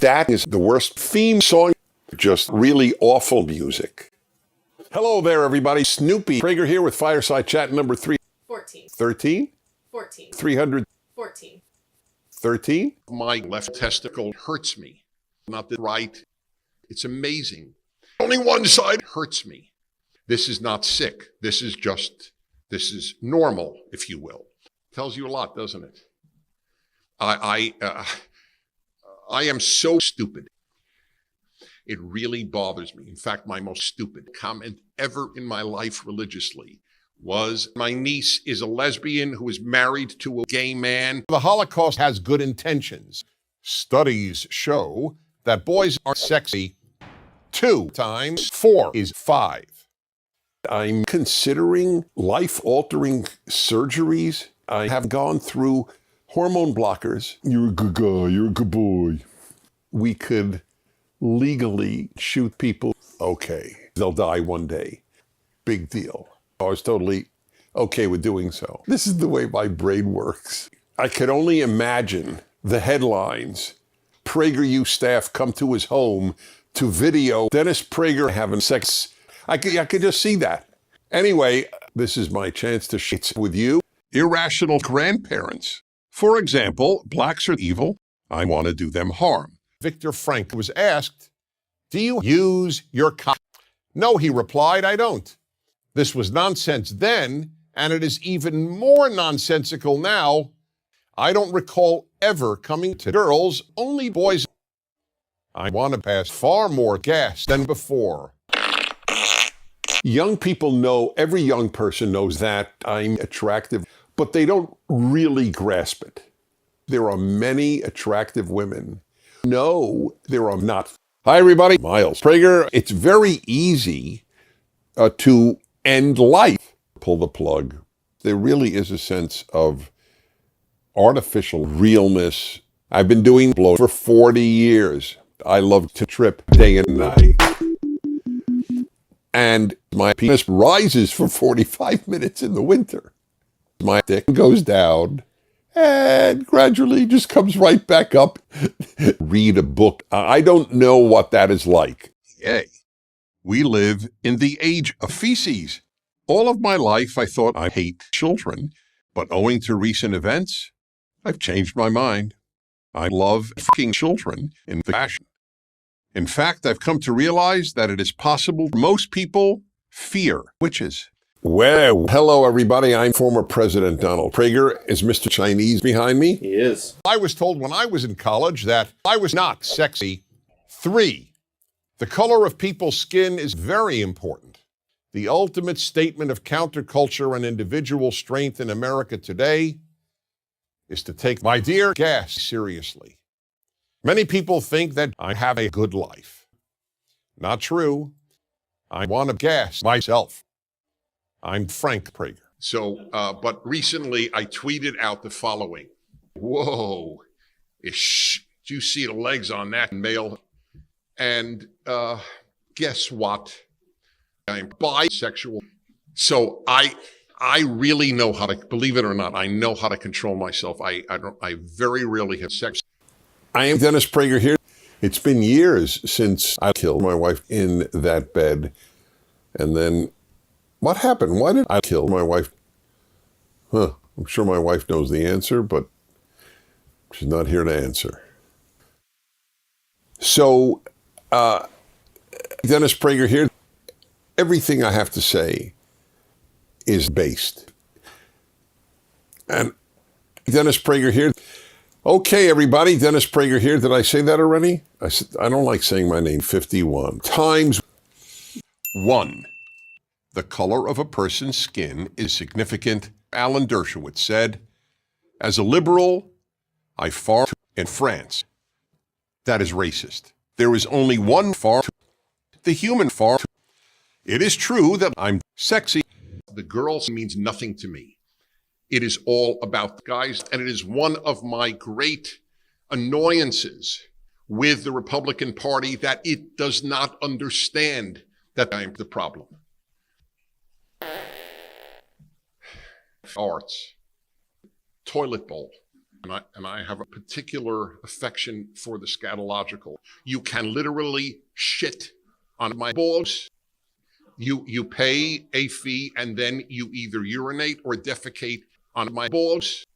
That is the worst theme song. Just really awful music. Hello there, everybody. Snoopy Prager here with Fireside Chat number 314. 13? 14. 314. 13? My left testicle hurts me. Not the right. It's amazing. Only one side hurts me. This is not sick. This is normal, if you will. Tells you a lot, doesn't it? I am so stupid. It really bothers me. In fact, my most stupid comment ever in my life religiously was, my niece is a lesbian who is married to a gay man. The Holocaust has good intentions. Studies show that boys are sexy 2 times 4 is 5. I'm considering life-altering surgeries. I have gone through hormone blockers. You're a good guy, you're a good boy. We could legally shoot people. Okay, they'll die one day. Big deal. I was totally okay with doing so. This is the way my brain works. I could only imagine the headlines. PragerU staff come to his home to video Dennis Prager having sex. I could just see that. Anyway, this is my chance to share with you. Irrational grandparents. For example, blacks are evil. I want to do them harm. Viktor Frankl was asked, do you use your cock? No, he replied, I don't. This was nonsense then, and it is even more nonsensical now. I don't recall ever coming to girls, only boys. I want to pass far more gas than before. Young people know, every young person knows that I'm attractive, but they don't really grasp it. There are many attractive women. No, there are not. Hi, everybody. Miles Prager. It's very easy to end life. Pull the plug. There really is a sense of artificial realness. I've been doing blow for 40 years. I love to trip day and night. And my penis rises for 45 minutes in the winter. My dick goes down and gradually just comes right back up. Read a book. I don't know what that is like. Yay. We live in the age of feces. All of my life I thought I hate children, but owing to recent events, I've changed my mind. I love fucking children in fashion. In fact, I've come to realize that it is possible most people fear witches. Well, hello everybody. I'm former President Donald Prager. Is Mr. Chinese behind me? He is. I was told when I was in college that I was not sexy. 3, the color of people's skin is very important. The ultimate statement of counterculture and individual strength in America today is to take my dear gas seriously. Many people think that I have a good life. Not true. I want to gas myself. I'm Frank Prager. So, but recently I tweeted out the following. Whoa, do you see the legs on that male? And guess what? I'm bisexual. So I really know how to, believe it or not, I know how to control myself. I very rarely have sex. I am Dennis Prager here. It's been years since I killed my wife in that bed. And then what happened? Why did I kill my wife? I'm sure my wife knows the answer, but she's not here to answer. So, Dennis Prager here. Everything I have to say is based. And Dennis Prager here. Okay, everybody, Dennis Prager here. Did I say that already? I don't like saying my name 51 times. 1. The color of a person's skin is significant, Alan Dershowitz said. As a liberal, I fought in France. That is racist. There is only one fart, the human fart. It is true that I'm sexy. The girls means nothing to me. It is all about guys, and it is one of my great annoyances with the Republican Party that it does not understand that I'm the problem. Arts, toilet bowl, And I have a particular affection for the scatological. You can literally shit on my balls. You pay a fee and then you either urinate or defecate on my balls.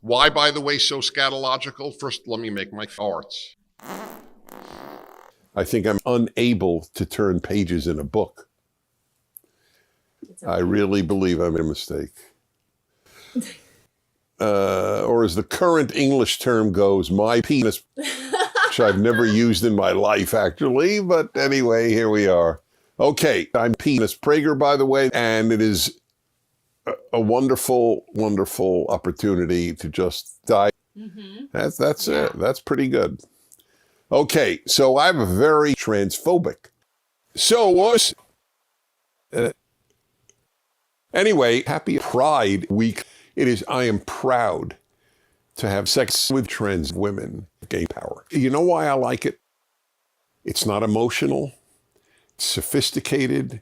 Why, by the way, so scatological? First, let me make my arts. I think I'm unable to turn pages in a book. I really believe I made a mistake. Or as the current English term goes, my penis, which I've never used in my life, actually. But anyway, here we are. Okay, I'm Penis Prager, by the way, and it is a wonderful, wonderful opportunity to just die. Mm-hmm. That's it. That's pretty good. Okay, so I'm a very transphobic. So anyway, happy Pride Week. It is, I am proud to have sex with trans women, gay power. You know why I like it? It's not emotional. It's sophisticated.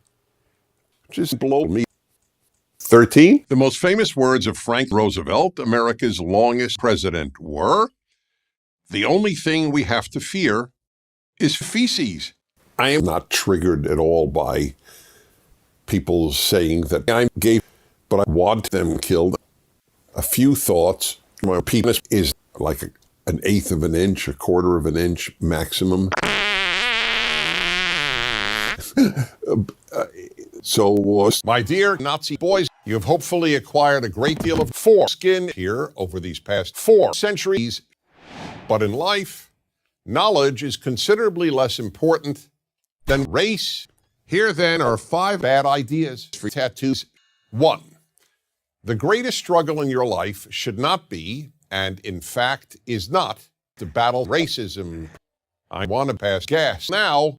Just blow me. 13. The most famous words of Franklin Roosevelt, America's longest president, were, "The only thing we have to fear is feces." I am not triggered at all by people saying that I'm gay, but I want them killed. A few thoughts. My penis is like an eighth of an inch, a quarter of an inch maximum. My dear Nazi boys, you have hopefully acquired a great deal of foreskin here over these past 4 centuries. But in life, knowledge is considerably less important than race. Here then are 5 bad ideas for tattoos. 1. The greatest struggle in your life should not be, and in fact is not, to battle racism. I want to pass gas now.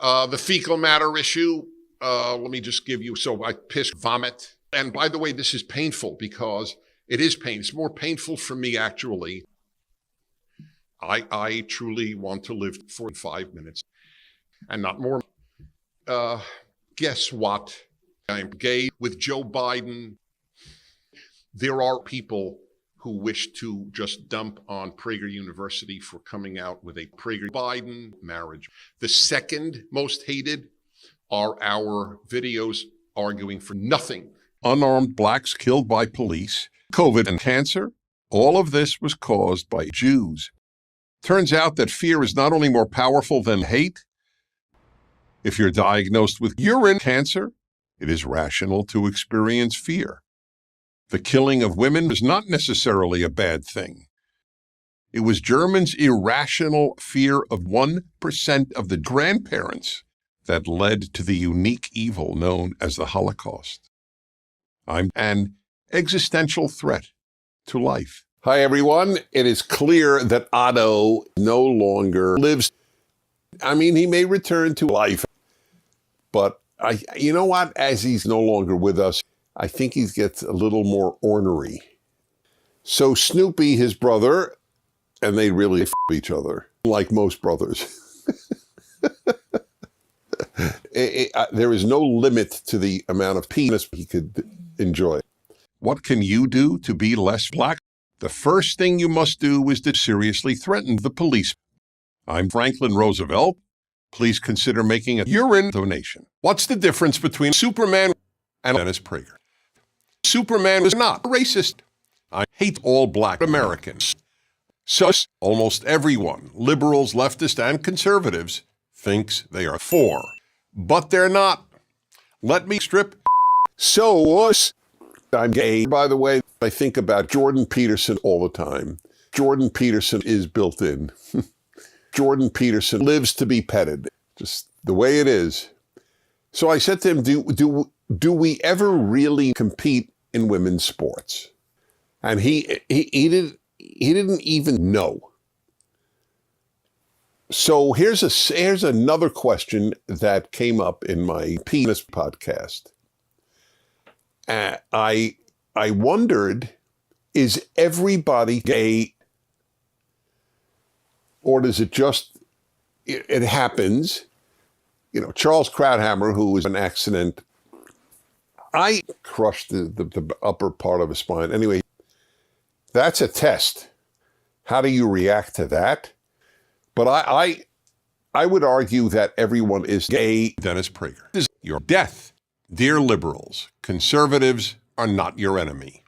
The fecal matter issue, let me just give you, so I piss, vomit. And by the way, this is painful because it is pain. It's more painful for me, actually. I truly want to live for 5 minutes and not more. Guess what? I'm gay with Joe Biden. There are people who wish to just dump on Prager University for coming out with a Prager-Biden marriage. The second most hated are our videos arguing for nothing. Unarmed blacks killed by police, COVID and cancer. All of this was caused by Jews. Turns out that fear is not only more powerful than hate. If you're diagnosed with urine cancer, it is rational to experience fear. The killing of women was not necessarily a bad thing. It was Germans' irrational fear of 1% of the grandparents that led to the unique evil known as the Holocaust. I'm an existential threat to life. Hi, everyone. It is clear that Otto no longer lives. I mean, he may return to life, but you know what? As he's no longer with us, I think he gets a little more ornery. So Snoopy, his brother, and they really f*** each other, like most brothers. There is no limit to the amount of penis he could enjoy. What can you do to be less black? The first thing you must do is to seriously threaten the police. I'm Franklin Roosevelt. Please consider making a urine donation. What's the difference between Superman and Dennis Prager? Superman is not racist. I hate all black Americans. Sus, almost everyone, liberals, leftists, and conservatives, thinks they are for. But they're not. Let me strip. So, I'm gay. By the way, I think about Jordan Peterson all the time. Jordan Peterson is built in. Jordan Peterson lives to be petted, just the way it is. So I said to him, do we ever really compete in women's sports? And he didn't even know. So here's another question that came up in my Penis podcast. I wondered, is everybody gay? Or does it just, it happens? You know, Charles Krauthammer, who was an accident, I crushed the upper part of his spine. Anyway, That's a test. How do you react to that? But I would argue that everyone is gay. Dennis Prager. This is your death. Dear liberals, conservatives are not your enemy.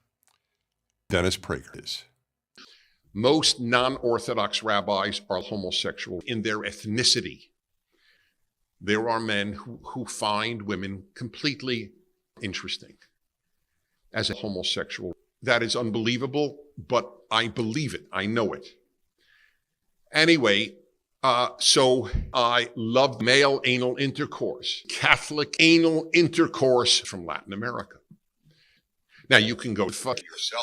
Dennis Prager is. Most non-Orthodox rabbis are homosexual in their ethnicity. There are men who find women completely interesting as a homosexual. That is unbelievable, but I believe it. I know it. Anyway, so I love male anal intercourse, Catholic anal intercourse from Latin America. Now you can go fuck yourself.